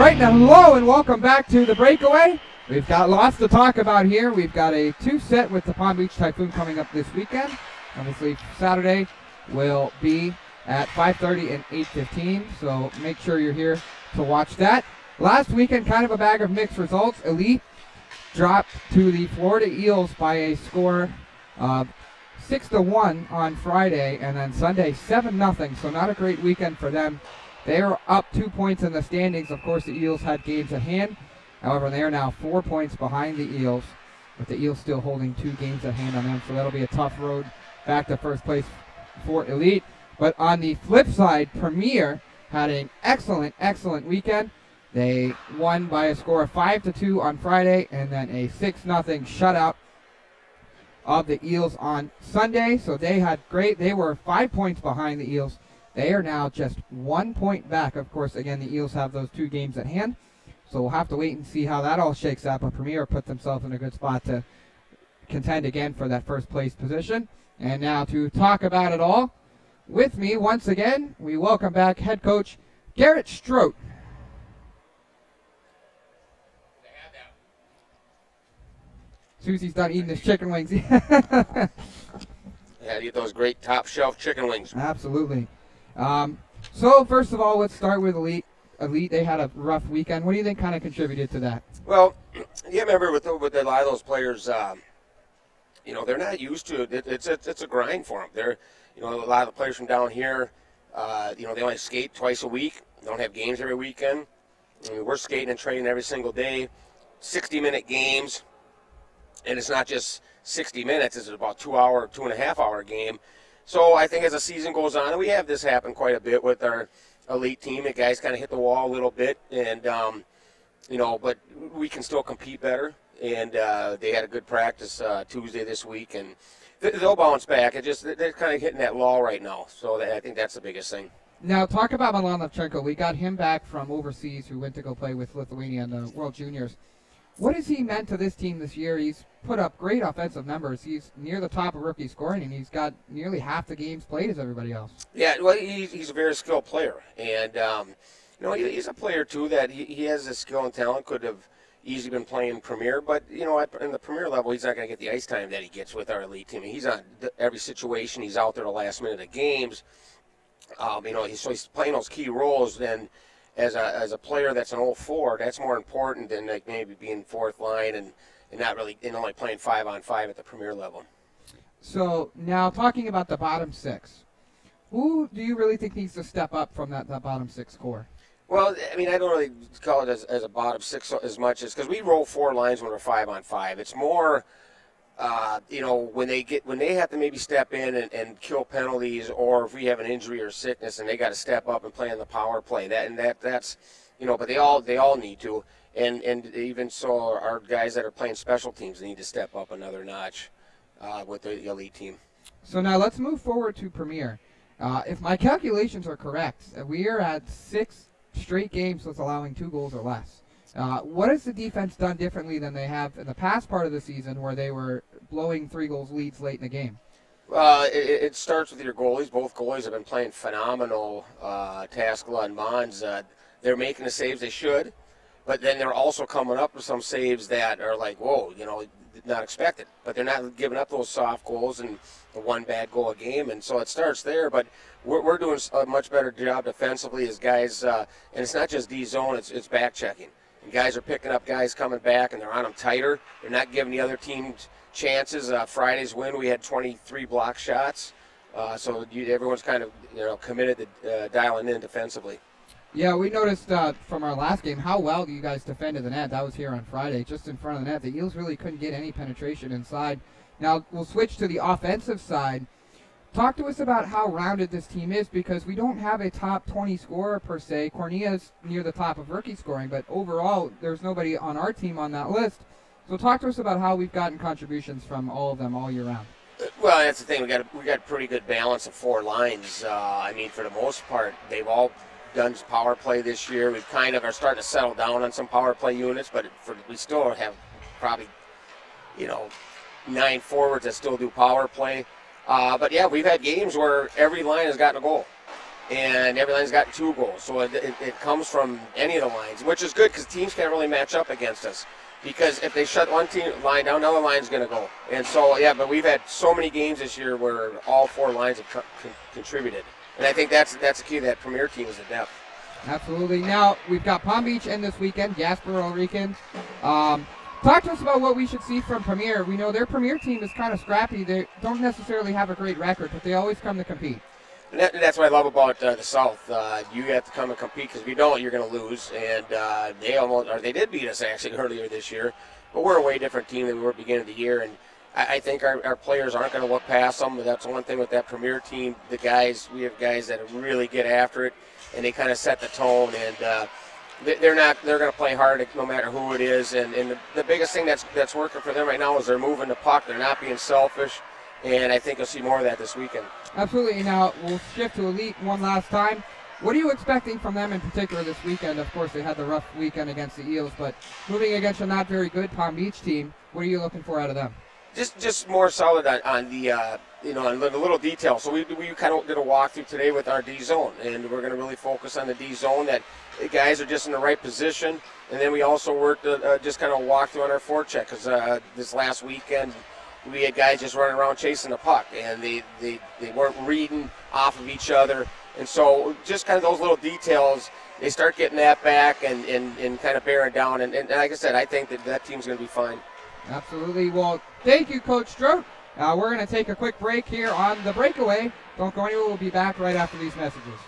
right, now hello and welcome back to the Breakaway. We've got lots to talk about here. We've got a two-set with the Palm Beach Typhoon coming up this weekend. Obviously, Saturday will be at 5:30 and 8:15, so make sure you're here to watch that. Last weekend, kind of a bag of mixed results. Elite dropped to the Florida Eels by a score of 6-1 on Friday, and then Sunday 7-0, so not a great weekend for them. They are up 2 points in the standings. Of course, the Eels had games at hand. However, they are now 4 points behind the Eels, with the Eels still holding 2 games at hand on them, so that'll be a tough road back to first place for Elite. But on the flip side, Premier had an excellent weekend. They won by a score of 5-2 on Friday, and then a 6-0 shutout of the Eels on Sunday. So they were 5 points behind the Eels. They are now just 1 point back. Of course, again, the Eels have those 2 games at hand. So we'll have to wait and see how that all shakes out. But Premier put themselves in a good spot to contend again for that first place position. And now to talk about it all, with me once again, we welcome back head coach Garrett Strot. Susie's done eating his chicken wings. Yeah, eat those great top shelf chicken wings. Absolutely. So first of all, let's start with Elite. Elite, they had a rough weekend. What do you think kind of contributed to that? Well, you remember with a lot of those players, they're not used to it. It's a grind for them. They're, a lot of the players from down here, they only skate twice a week. They don't have games every weekend. I mean, we're skating and training every single day, 60-minute games, and it's not just 60 minutes. It's about 2.5-hour game. So I think as the season goes on, and we have this happen quite a bit with our Elite team, the guys kind of hit the wall a little bit, and but we can still compete better. And they had a good practice Tuesday this week, and they'll bounce back. They're kind of hitting that lull right now. So I think that's the biggest thing. Now, talk about Milan Levchenko. We got him back from overseas, who went to go play with Lithuania in the World Juniors. What has he meant to this team this year? He's put up great offensive numbers. He's near the top of rookie scoring, and he's got nearly half the games played as everybody else. Yeah, well, he's a very skilled player. And, he's a player, too, that he has the skill and talent, could have easily been playing Premier. But, in the Premier level, he's not going to get the ice time that he gets with our Elite team. He's on every situation. He's out there the last minute of games. He's playing those key roles, and as a player that's an 0-4, that's more important than like maybe being fourth line and not really only playing 5-on-5 at the Premier level. So now talking about the bottom 6, who do you really think needs to step up from that bottom 6 core? Well, I mean, I don't really call it as a bottom 6 as much as because we roll 4 lines when we're 5-on-5. It's more, when they have to maybe step in and kill penalties, or if we have an injury or sickness and they got to step up and play on the power play. That's but they all need to, and even so, our guys that are playing special teams need to step up another notch with the Elite team. So now let's move forward to Premier. If my calculations are correct, we are at 6 straight games with allowing 2 goals or less. What has the defense done differently than they have in the past part of the season where they were blowing 3 goals leads late in the game? It starts with your goalies. Both goalies have been playing phenomenal. Taskula and Mons, they're making the saves they should, but then they're also coming up with some saves that are like, whoa, not expected. But they're not giving up those soft goals and the 1 bad goal a game, and so it starts there. But we're doing a much better job defensively as guys, and it's not just D-zone, it's back checking. And guys are picking up guys coming back, and they're on them tighter. They're not giving the other team chances. Friday's win, we had 23 block shots. So everyone's kind of committed to dialing in defensively. Yeah, we noticed from our last game how well you guys defended the net. That was here on Friday, just in front of the net. The Eels really couldn't get any penetration inside. Now we'll switch to the offensive side. Talk to us about how rounded this team is, because we don't have a top 20 scorer per se. Cornea's near the top of rookie scoring, but overall there's nobody on our team on that list. So talk to us about how we've gotten contributions from all of them all year round. Well, that's the thing. We got a pretty good balance of 4 lines. For the most part, they've all done power play this year. We kind of are starting to settle down on some power play units, but we still have probably 9 forwards that still do power play. But yeah, we've had games where every line has gotten a goal. and every line's gotten 2 goals. So it comes from any of the lines, which is good because teams can't really match up against us. Because if they shut one team line down, another line's going to go. And so, yeah, but we've had so many games this year where all 4 lines have contributed. And I think that's the key to that Premier team is the depth. Absolutely. Now, we've got Palm Beach in this weekend, Jasper Ulriken. Talk to us about what we should see from Premier. We know their Premier team is kind of scrappy. They don't necessarily have a great record, but they always come to compete. And that's what I love about the South. You have to come and compete because if you don't, you're going to lose. And they did beat us actually earlier this year, but we're a way different team than we were at the beginning of the year. And I think our players aren't going to look past them. That's the one thing with that Premier team. We have guys that really get after it, and they kind of set the tone. And they're going to play hard no matter who it is. And the biggest thing that's working for them right now is they're moving the puck. They're not being selfish. And I think you'll see more of that this weekend. Absolutely. Now, we'll shift to Elite one last time. What are you expecting from them in particular this weekend? Of course, they had the rough weekend against the Eels, but moving against a not very good Palm Beach team, what are you looking for out of them? Just more solid on the on the little details. So we kind of did a walkthrough today with our D zone, and we're going to really focus on the D zone. That the guys are just in the right position, and then we also worked just kind of walk through on our forecheck because this last weekend we had guys just running around chasing the puck, and they weren't reading off of each other, and so just kind of those little details. They start getting that back and kind of bearing down, and like I said, I think that team's going to be fine. Absolutely. Well, thank you, Coach Strot. We're going to take a quick break here on the Breakaway. Don't go anywhere. We'll be back right after these messages.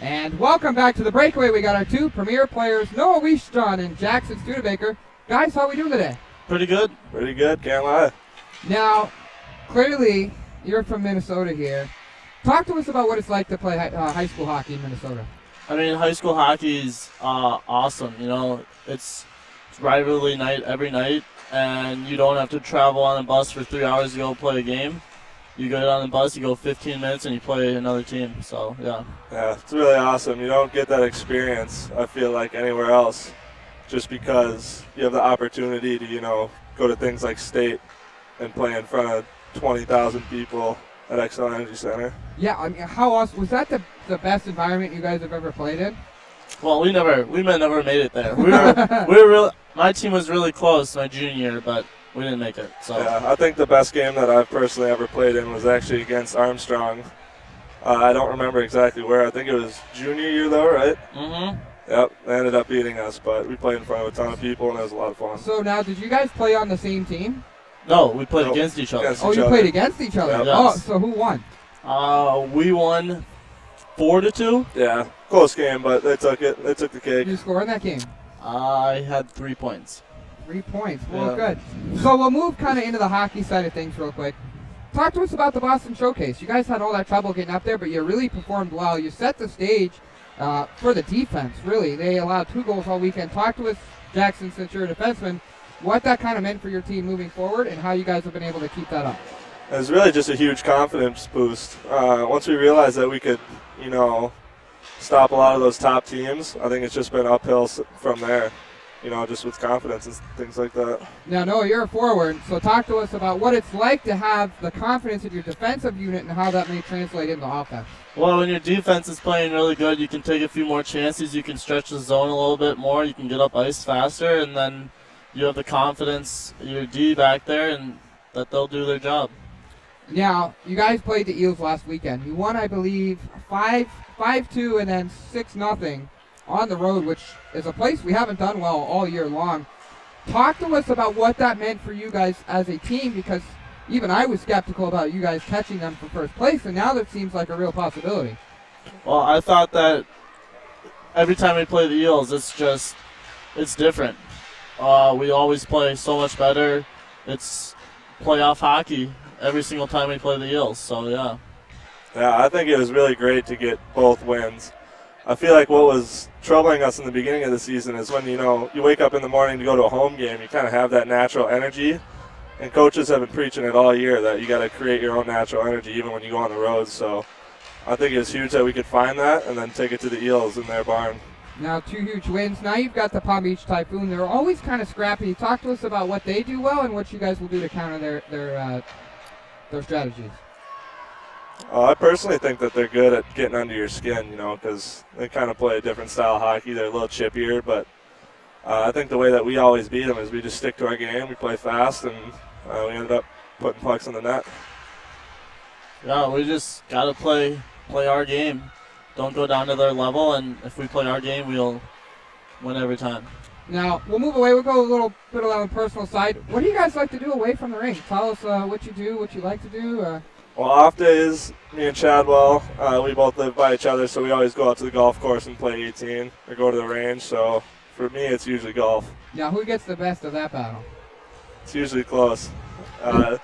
And welcome back to the Breakaway. We got our 2 Premier players, Noah Weisjahn and Jackson Studebaker. Guys, how are we doing today? Pretty good. Pretty good, can't lie. Now, clearly, you're from Minnesota here. Talk to us about what it's like to play high school hockey in Minnesota. I mean, high school hockey is awesome. You know, it's rivalry night every night, and you don't have to travel on a bus for 3 hours to go play a game. You get on the bus, you go 15 minutes, and you play another team. So, yeah. Yeah, it's really awesome. You don't get that experience, I feel like, anywhere else just because you have the opportunity to, go to things like state and play in front of 20,000 people at XL Energy Center. Yeah, I mean, how awesome. Was that the best environment you guys have ever played in? Well, we never made it there. We were really, my team was really close my junior year, but we didn't make it. So yeah, I think the best game that I've personally ever played in was actually against Armstrong. I don't remember exactly where. I think it was junior year though, right? Mm-hmm. Yep, they ended up beating us, but we played in front of a ton of people, and it was a lot of fun. So now, did you guys play on the same team? No, we played against each other. You played against each other? Yep. Oh, Yes. so who won? We won 4-2. Yeah, close game, but they took it. They took the cake. Did you score in that game? I had 3 points. 3 points. Well, Yeah. good. So we'll move kind of into the hockey side of things real quick. Talk to us about the Boston Showcase. You guys had all that trouble getting up there, but you really performed well. You set the stage for the defense, really. They allowed 2 goals all weekend. Talk to us, Jackson, since you're a defenseman, what that kind of meant for your team moving forward and how you guys have been able to keep that up. It was really just a huge confidence boost. Once we realized that we could, stop a lot of those top teams, I think it's just been uphill from there, just with confidence and things like that. Now, Noah, you're a forward, so talk to us about what it's like to have the confidence in your defensive unit and how that may translate into offense. Well, when your defense is playing really good, you can take a few more chances. You can stretch the zone a little bit more. You can get up ice faster, and then you have the confidence, your D back there, and that they'll do their job. Now, you guys played the Eels last weekend. You won, I believe, 5-2 and then 6-0 on the road, which is a place we haven't done well all year long. Talk to us about what that meant for you guys as a team, because even I was skeptical about you guys catching them for first place, and now that seems like a real possibility. Well, I thought that every time we play the Eels, it's different. We always play so much better. It's playoff hockey every single time we play the Eels, so yeah. Yeah, I think it was really great to get both wins. I feel like what was troubling us in the beginning of the season is when, you wake up in the morning to go to a home game, you kind of have that natural energy. And coaches have been preaching it all year that you got to create your own natural energy even when you go on the road. So I think it's huge that we could find that and then take it to the Eels in their barn. Now 2 huge wins. Now you've got the Palm Beach Typhoon. They're always kind of scrappy. Talk to us about what they do well and what you guys will do to counter their strategies. I personally think that they're good at getting under your skin, because they kind of play a different style of hockey. They're a little chippier, but I think the way that we always beat them is we just stick to our game. We play fast, and we ended up putting pucks in the net. Yeah, we just got to play our game. Don't go down to their level, and if we play our game, we'll win every time. Now, we'll move away. We'll go a little bit on the personal side. What do you guys like to do away from the rink? Tell us what you do, what you like to do. Well, off days, me and Chadwell, we both live by each other, so we always go out to the golf course and play 18 or go to the range. So for me, it's usually golf. Now, who gets the best of that battle? It's usually close. I don't know.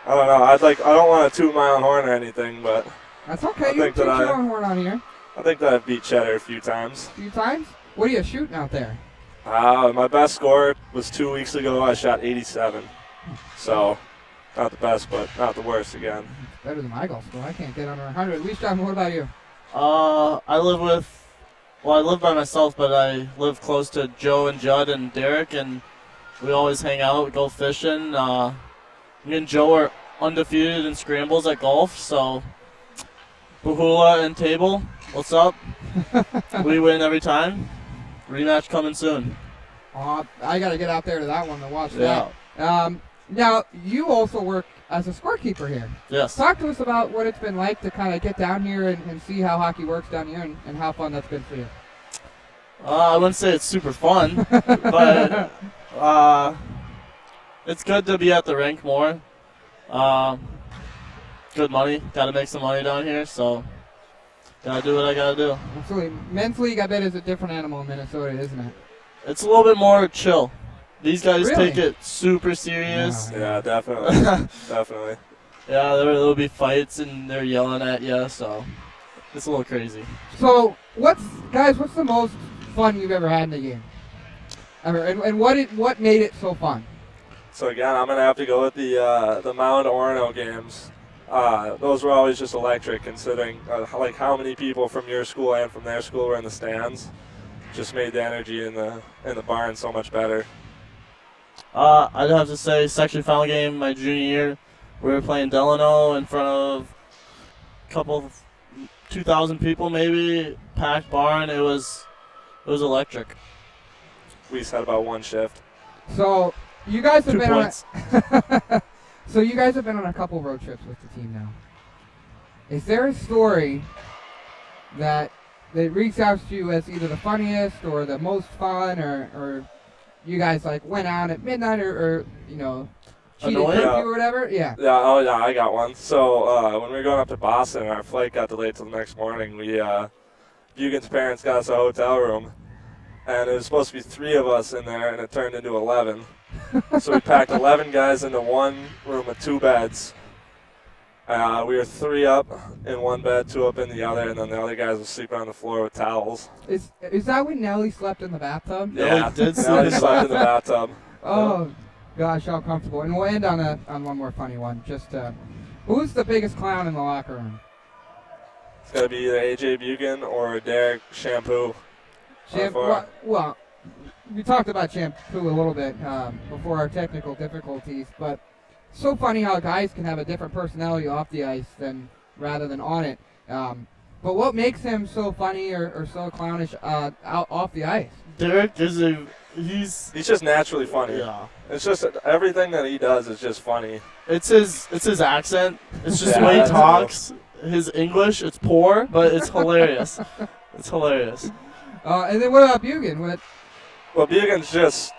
I don't want to toot my own horn or anything, but that's okay. You can toot your own horn on here. I think that I've beat Cheddar a few times. A few times? What are you shooting out there? My best score was 2 weeks ago. I shot 87. So not the best, but not the worst again. It's better than my golf score. I can't get under 100. Weisjahn, what about you? I live by myself, but I live close to Joe and Judd and Derek, and we always hang out, go fishing. Me and Joe are undefeated in scrambles at golf, so Bahula and Table, what's up? We win every time. Rematch coming soon. I got to get out there to that one to watch that. Now, you also work as a scorekeeper here. Yes. Talk to us about what it's been like to kind of get down here and see how hockey works down here and how fun that's been for you. I wouldn't say it's super fun, but it's good to be at the rink more. Good money. Got to make some money down here, so got to do what I got to do. Absolutely. Men's league, I bet, is a different animal in Minnesota, isn't it? It's a little bit more chill. These guys Really? take it super serious. Yeah, definitely. Definitely. Yeah, there'll be fights and they're yelling at you, so it's a little crazy. So, what's the most fun you've ever had in a game? And what made it so fun? So again, I'm gonna have to go with the Mound Orono games. Those were always just electric, considering like how many people from your school and from their school were in the stands. Just made the energy in the barn so much better. I'd have to say section final game my junior year. We were playing Delano in front of a couple of 2,000 people maybe, packed barn. It was electric. We just had about one shift. So you guys have 2 been points. So you guys have been on a couple road trips with the team now. Is there a story that reeks out to you as either the funniest or the most fun, or you guys like went out at midnight or cheated curfew or whatever? Yeah. Oh yeah, I got one. So when we were going up to Boston and our flight got delayed till the next morning, Bugan's parents got us a hotel room, and it was supposed to be 3 of us in there, and it turned into 11. So we packed 11 guys into one room with 2 beds. We were 3 up in one bed, 2 up in the other, and then the other guys were sleeping on the floor with towels. Is that when Nellie slept in the bathtub? Yeah, Nellie slept in the bathtub. Oh, gosh, how comfortable. And we'll end on one more funny one. Just who's the biggest clown in the locker room? It's got to be either A.J. Bugan or Derek Shampoo. Well, we talked about Shampoo a little bit before our technical difficulties, but so funny how guys can have a different personality off the ice rather than on it. But what makes him so funny or so clownish out off the ice? Derek he's just naturally funny. Yeah. It's just everything that he does is just funny. It's his accent. It's just the way he talks. His English, it's poor, but it's hilarious. It's hilarious. And then what about Bugan? Well, Bugan's just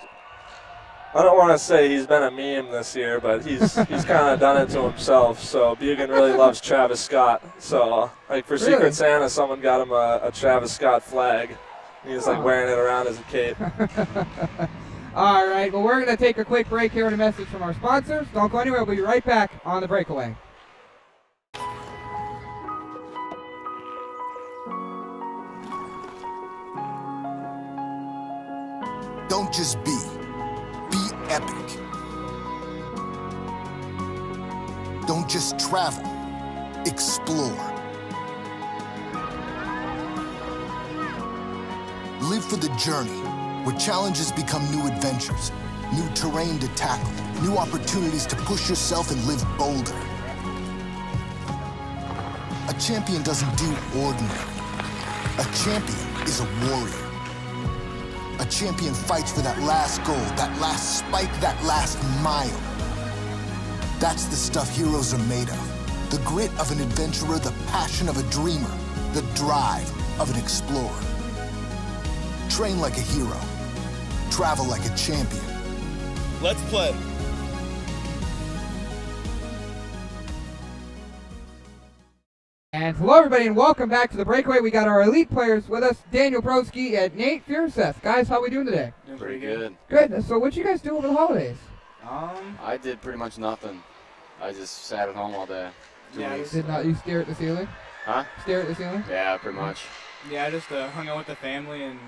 I don't want to say he's been a meme this year, but he's kind of done it to himself. So Bugan really loves Travis Scott. So like for Secret Santa, someone got him a Travis Scott flag. He was like wearing it around as a cape. All right, well, we're going to take a quick break here and a message from our sponsors. Don't go anywhere. We'll be right back on The Breakaway. Don't just be epic. Don't just travel, explore. Live for the journey, where challenges become new adventures, new terrain to tackle, new opportunities to push yourself and live bolder. A champion doesn't do ordinary. A champion is a warrior. A champion fights for that last goal, that last spike, that last mile. That's the stuff heroes are made of. The grit of an adventurer, the passion of a dreamer, the drive of an explorer. Train like a hero. Travel like a champion. Let's play. And hello, everybody, and welcome back to The Breakaway. We got our elite players with us, Daniel Broske and Nate Furuseth. Guys, how are we doing today? Doing pretty good. Good. So what you guys do over the holidays? I did pretty much nothing. I just sat at home all day. 2 weeks. Did not you stare at the ceiling? Huh? Stare at the ceiling? Yeah, pretty much. Yeah, I just hung out with the family, and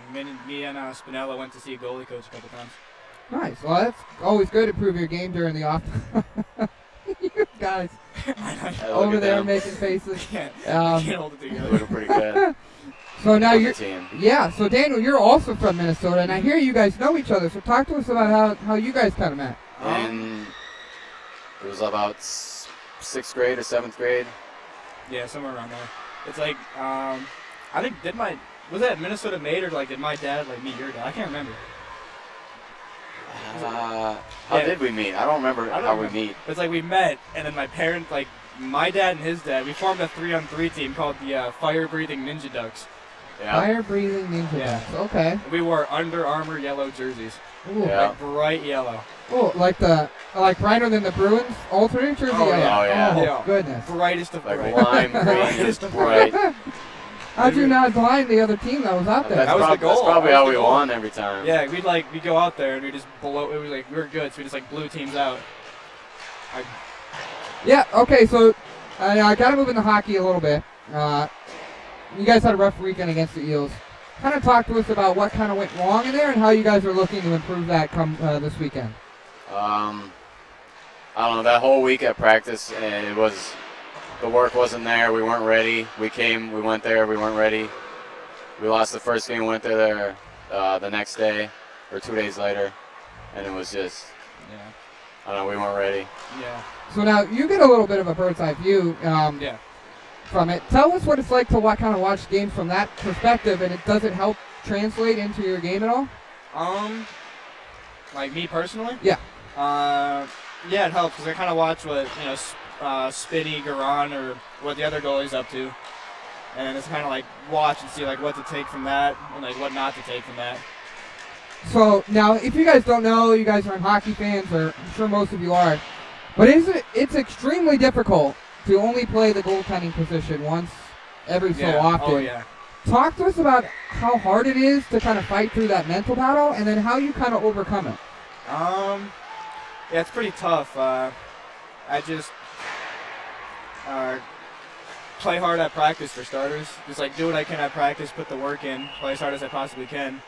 me and Spinella went to see a goalie coach a couple times. Nice. Well, that's always good to improve your game during the off. You guys over there making faces. I can't hold it together. Looking pretty good. So now you're, team. yeah. So Daniel, you're also from Minnesota, and I hear you guys know each other. So talk to us about how you guys kind of met. And it was about 6th grade or 7th grade. Yeah, somewhere around there. It's like I think was that Minnesota made or like did my dad like meet your dad? I can't remember. How did we meet? I don't remember how we meet. It's like we met, and then my parents, like my dad and his dad, we formed a 3-on-3 team called the Fire Breathing Ninja Ducks. Yeah. Fire breathing ninja ducks. Okay. We wore Under Armour yellow jerseys. Ooh. Yeah. Like bright yellow. Oh, like brighter than the Bruins alternate jersey. Oh, yeah. Oh, yeah. Oh, Yeah. goodness. Brightest of Like bright. lime green, just bright. How'd you not blind the other team that was out there? That was the goal. That's probably That how was we the goal. won every time. Yeah, we'd go out there and we just blow. It was like we were good, so we just like blew teams out. Yeah, okay, so I got to move into hockey a little bit. You guys had a rough weekend against the Eels. Kind of talk to us about what kind of went wrong in there and how you guys are looking to improve that come this weekend. I don't know, that whole week at practice, the work wasn't there. We weren't ready. We went there, we weren't ready. We lost the first game, went there the next day or 2 days later, and it was just, I don't know, we weren't ready. Yeah. So now you get a little bit of a bird's eye view from it. Tell us what it's like to watch games from that perspective, and does it help translate into your game at all? Like me personally? Yeah. Yeah, it helps because I kind of watch what Spinny, Garan, or what the other goalie's up to, and it's kind of like watch and see like what to take from that and like what not to take from that. So now, if you guys don't know, you guys aren't hockey fans, or I'm sure most of you are, but it's extremely difficult to only play the goaltending position once every so often. Oh, yeah. Talk to us about how hard it is to kind of fight through that mental battle, and then how you kind of overcome it. Yeah, it's pretty tough. I just play hard at practice for starters. Just like do what I can at practice, put the work in, play as hard as I possibly can,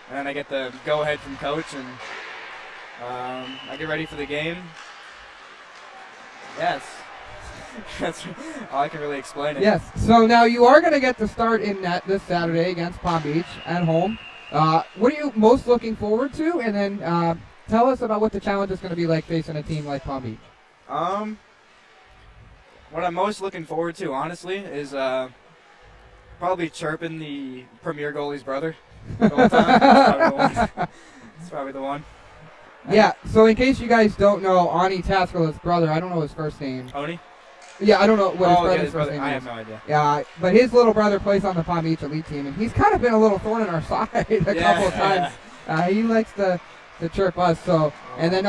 and then I get the go-ahead from coach, and I get ready for the game. Yes. That's all I can really explain it. Yes. So now you are going to get to start in net this Saturday against Palm Beach at home. What are you most looking forward to? And then tell us about what the challenge is going to be like facing a team like Palm Beach. What I'm most looking forward to, honestly, is probably chirping the premier goalie's brother the whole time. That's probably the one. Yeah, so in case you guys don't know, Ani Taskola's brother, I don't know his first name. Oni? Yeah, I don't know what his his brother's brother. first name I is. have no idea. Yeah, but his little brother plays on the Palm Beach elite team, and he's kind of been a little thorn in our side a couple of times. He likes to to chirp us. So, and then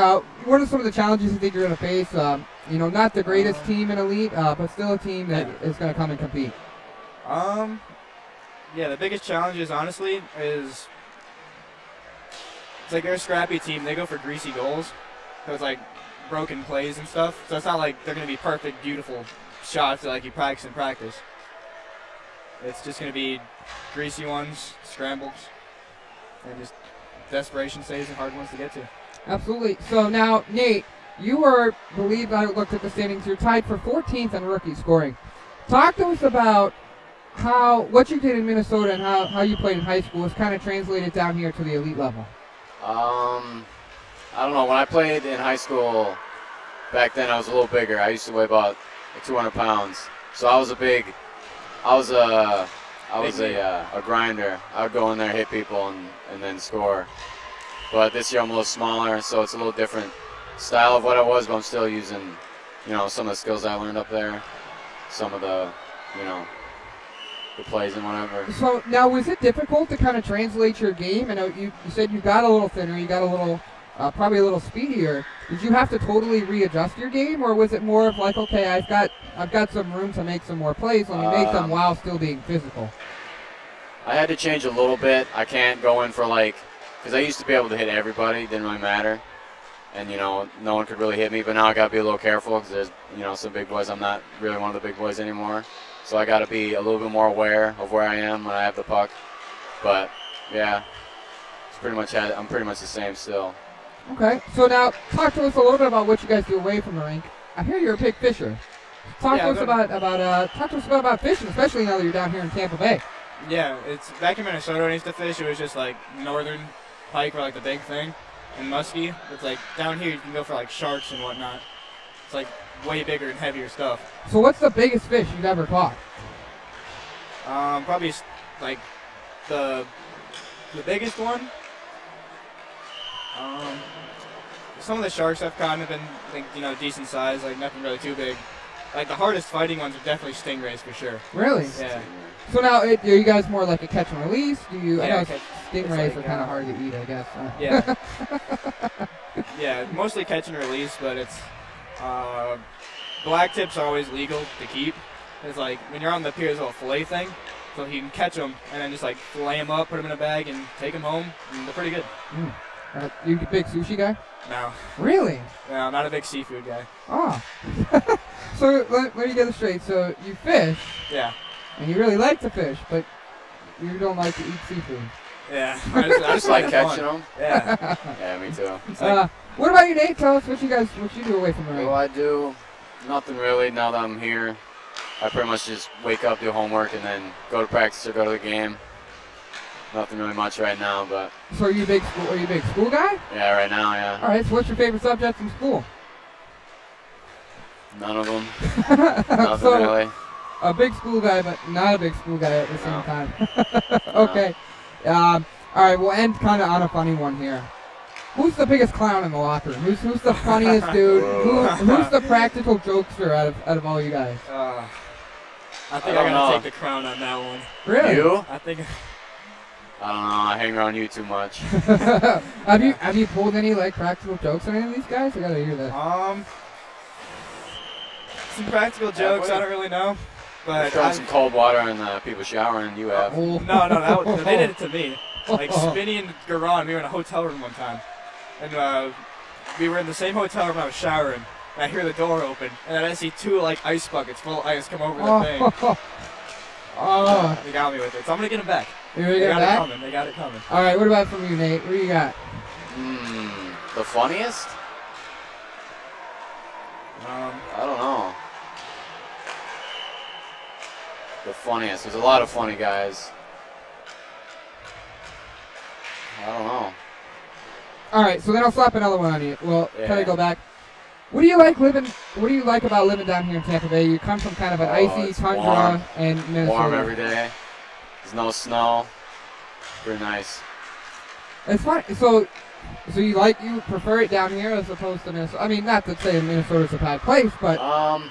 what are some of the challenges you think you're going to face? Not the greatest team in Elite, but still a team that is going to come and compete. Yeah, the biggest challenges, honestly, is it's like they're a scrappy team. They go for greasy goals. So it's like broken plays and stuff. So it's not like they're going to be perfect, beautiful shots that like you practice in practice. It's just going to be greasy ones, scrambles, and just desperation saves and hard ones to get to. Absolutely. So now, Nate, you were, believe I looked at the standings, you're tied for 14th in rookie scoring. Talk to us about what you did in Minnesota and how you played in high school was kind of translated down here to the elite level. I don't know. When I played in high school, back then I was a little bigger. I used to weigh about 200 pounds. So I was a grinder. I would go in there, hit people, and then score. But this year I'm a little smaller, so it's a little different style of what I was, but I'm still using, some of the skills I learned up there, some of the, the plays and whatever. So now, was it difficult to kind of translate your game? I know you said you got a little thinner, you got a little, probably a little speedier. Did you have to totally readjust your game, or was it more of like, okay, I've got some room to make some more plays, let me make them while still being physical? I had to change a little bit. I can't go in for because I used to be able to hit everybody, didn't really matter. And, no one could really hit me, but now I got to be a little careful because there's, some big boys. I'm not really one of the big boys anymore. So I got to be a little bit more aware of where I am when I have the puck. But, yeah, I'm pretty much the same still. Okay, so now talk to us a little bit about what you guys do away from the rink. I hear you're a big fisher. Talk to us about fishing, especially now that you're down here in Tampa Bay. Yeah, it's back in Minnesota when I used to fish. It was just like northern pike were like the big thing, and muskie. It's like down here you can go for like sharks and whatnot. It's like way bigger and heavier stuff. So what's the biggest fish you've ever caught? Probably like the biggest one. Some of the sharks I've caught have been decent size, like nothing really too big. Like the hardest fighting ones are definitely stingrays for sure. Really? Yeah. So now, are you guys more like a catch and release? I know stingrays like, are kind of hard to eat, I guess. Yeah. Yeah, mostly catch and release, but it's black tips are always legal to keep. It's like when you're on the pier, there's a little fillet thing, so you can catch them and then just like fillet them up, put them in a bag, and take them home. And they're pretty good. You a big sushi guy? No. Really? No, I'm not a big seafood guy. Oh. So let me get this straight. So you fish. Yeah. And you really like to fish, but you don't like to eat seafood. Yeah. I just like catching them. Yeah. Yeah, me too. What about you, Nate? Tell us what you do away from the rink. Well, I do nothing really now that I'm here. I pretty much just wake up, do homework, and then go to practice or go to the game. Nothing really much right now, but. So are you a big school guy? Yeah, right now, yeah. All right. So what's your favorite subject in school? None of them. Nothing really. A big school guy, but not a big school guy at the same time. Okay. All right. We'll end kind of on a funny one here. Who's the biggest clown in the locker room? Who's the funniest dude? Who's the practical jokester out of all you guys? I think I'm gonna take the crown on that one. Really? You? I think. I don't know. I hang around you too much. Have you pulled any practical jokes on any of these guys? I gotta hear that. Some practical jokes. I don't really know. But throwing some cold water on people showering. You have. No, they did it to me. Like Spinny and Garon, we were in a hotel room one time, and we were in the same hotel room. I was showering, and I hear the door open, and then I see two ice buckets full of ice come over the thing. They got me with it, so I'm gonna get them back. They got it coming. All right, what about from you, Nate? What do you got? The funniest? I don't know. The funniest. There's a lot of funny guys. I don't know. All right, so then I'll slap another one on you. Well, Yeah. kind of go back. What do you like about living down here in Tampa Bay? You come from kind of an icy tundra warm. and Minnesota. Warm every day. There's no snow. Pretty nice. It's fun. So you prefer it down here as opposed to Minnesota? I mean, not to say Minnesota's a bad place, but I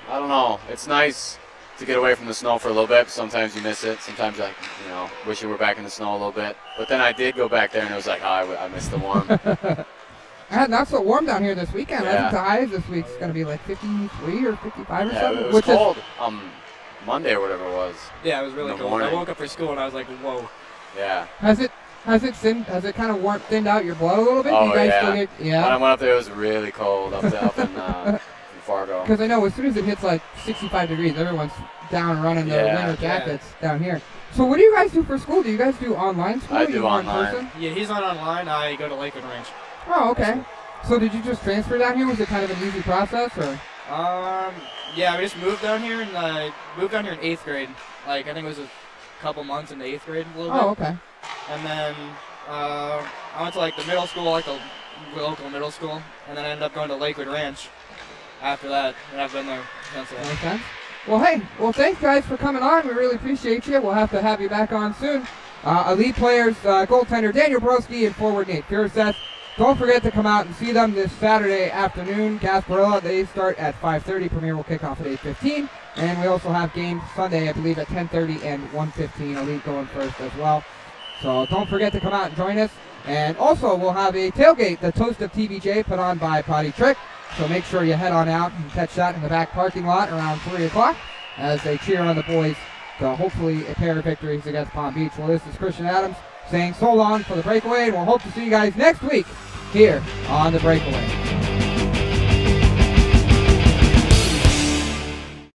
don't know. It's nice to get away from the snow for a little bit. Sometimes you miss it. Sometimes I, wish you were back in the snow a little bit. But then I did go back there, and it was like, I missed the warm. And not so warm down here this weekend. Yeah. I think the highs this week's going to be like 53 or 55 or Yeah, something. it was cold. Monday or whatever it was. Yeah, it was really In the cold. morning. I woke up for school and I was like, whoa. Yeah. Has it kind of thinned out your blood a little bit? Oh, Do you guys yeah. still get, When I went up there, it was really cold up in Fargo. Because I know as soon as it hits like 65 degrees, everyone's down running their winter jackets down here. So what do you guys do for school? Do you guys do online school? I Or do you are online. In person? Yeah, he's on online. I go to Lakewood Ranch. Oh, okay. So did you just transfer down here? Was it kind of an easy process, or? Yeah, we just moved down here and moved down here in 8th grade. Like I think it was a couple months into 8th grade, a little bit. Oh, okay. And then I went to like the middle school, like the local middle school, and then I ended up going to Lakewood Ranch after that, and I've been there since then. Okay. Well, hey, thanks guys for coming on. We really appreciate you. We'll have to have you back on soon. Elite players, goaltender Daniel Broske and forward Nate Furuseth. Don't forget to come out and see them this Saturday afternoon. Gasparilla, they start at 5:30. Premier will kick off at 8:15. And we also have games Sunday, I believe, at 10:30 and 1:15. Elite going first as well. So don't forget to come out and join us. And also, we'll have a tailgate, the Toast of TBJ, put on by Potty Trick. So make sure you head on out and catch that in the back parking lot around 3 o'clock as they cheer on the boys to hopefully a pair of victories against Palm Beach. Well, this is Christian Adams saying so long for the Breakaway, and we'll hope to see you guys next week here on the Breakaway.